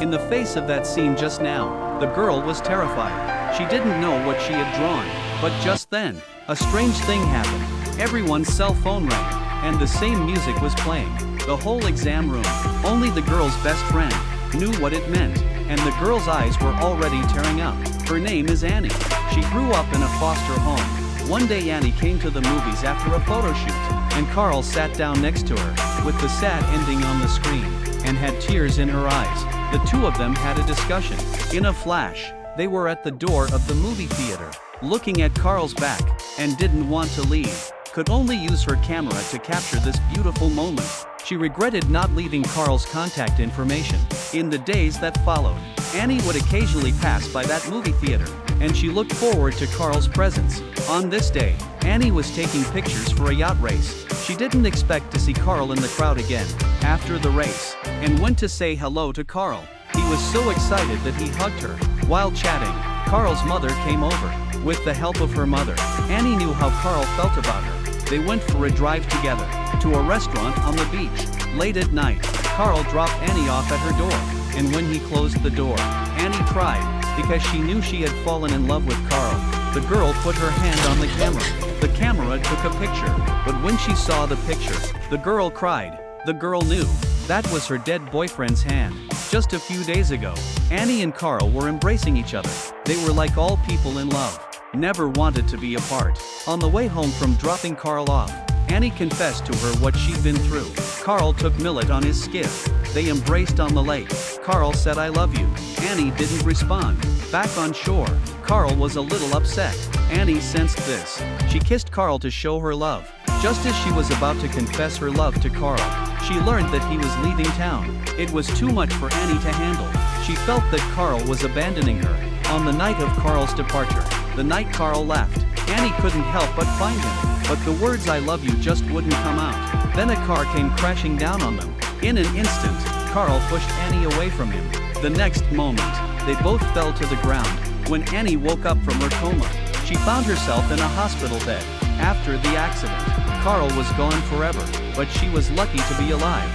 In the face of that scene just now, the girl was terrified. She didn't know what she had drawn, but just then, a strange thing happened. Everyone's cell phone rang, and the same music was playing. The whole exam room, only the girl's best friend, knew what it meant, and the girl's eyes were already tearing up. Her name is Annie. She grew up in a foster home. One day Annie came to the movies after a photo shoot, and Carl sat down next to her, with the sad ending on the screen, and had tears in her eyes. The two of them had a discussion. In a flash, they were at the door of the movie theater, looking at Carl's back, and didn't want to leave. Could only use her camera to capture this beautiful moment. She regretted not leaving Carl's contact information. In the days that followed, Annie would occasionally pass by that movie theater, and she looked forward to Carl's presence. On this day, Annie was taking pictures for a yacht race. She didn't expect to see Carl in the crowd again, after the race, and went to say hello to Carl. He was so excited that he hugged her. While chatting, Carl's mother came over. With the help of her mother, Annie knew how Carl felt about her. They went for a drive together, to a restaurant on the beach. Late at night, Carl dropped Annie off at her door, and when he closed the door, Annie cried, because she knew she had fallen in love with Carl. The girl put her hand on the camera. The camera took a picture, but when she saw the picture, the girl cried. The girl knew that was her dead boyfriend's hand. Just a few days ago, Annie and Carl were embracing each other. They were like all people in love, never wanted to be apart. On the way home from dropping Carl off, Annie confessed to her what she'd been through. Carl took Millet on his skiff. They embraced on the lake. Carl said "I love you." Annie didn't respond. Back on shore, Carl was a little upset. Annie sensed this. She kissed Carl to show her love. Just as she was about to confess her love to Carl, she learned that he was leaving town. It was too much for Annie to handle. She felt that Carl was abandoning her. On the night of Carl's departure, the night Carl left, Annie couldn't help but find him. But the words "I love you" just wouldn't come out. Then a car came crashing down on them. In an instant, Carl pushed Annie away from him. The next moment, they both fell to the ground. When Annie woke up from her coma, she found herself in a hospital bed. After the accident, Carl was gone forever, but she was lucky to be alive.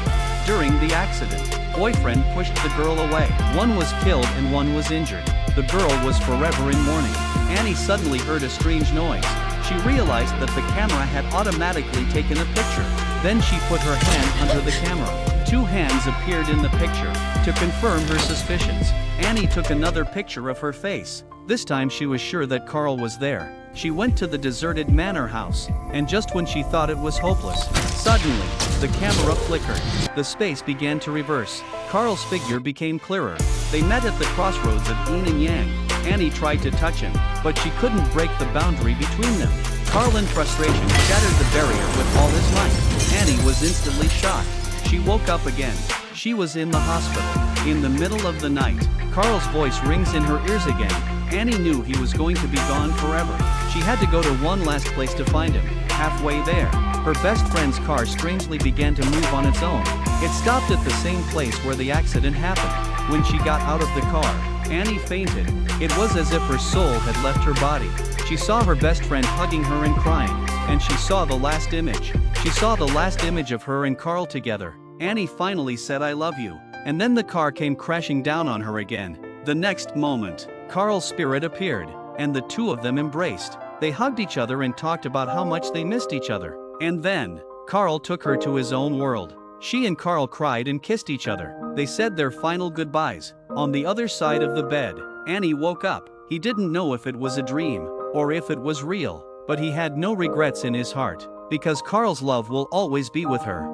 During the accident, boyfriend pushed the girl away. One was killed and one was injured. The girl was forever in mourning. Annie suddenly heard a strange noise. She realized that the camera had automatically taken a picture. Then she put her hand under the camera. Two hands appeared in the picture. To confirm her suspicions, Annie took another picture of her face. This time she was sure that Carl was there. She went to the deserted manor house, and just when she thought it was hopeless, suddenly, the camera flickered. The space began to reverse. Carl's figure became clearer. They met at the crossroads of yin and yang. Annie tried to touch him, but she couldn't break the boundary between them. Carl in frustration shattered the barrier with all his might. Annie was instantly shocked. She woke up again. She was in the hospital. In the middle of the night, Carl's voice rings in her ears again. Annie knew he was going to be gone forever. She had to go to one last place to find him. Halfway there, her best friend's car strangely began to move on its own. It stopped at the same place where the accident happened. When she got out of the car, Annie fainted. It was as if her soul had left her body. She saw her best friend hugging her and crying, and she saw the last image. She saw the last image of her and Carl together. Annie finally said "I love you," and then the car came crashing down on her again. The next moment, Carl's spirit appeared, and the two of them embraced. They hugged each other and talked about how much they missed each other. And then, Carl took her to his own world. She and Carl cried and kissed each other. They said their final goodbyes. On the other side of the bed, Annie woke up. He didn't know if it was a dream, or if it was real, but he had no regrets in his heart, because Carl's love will always be with her.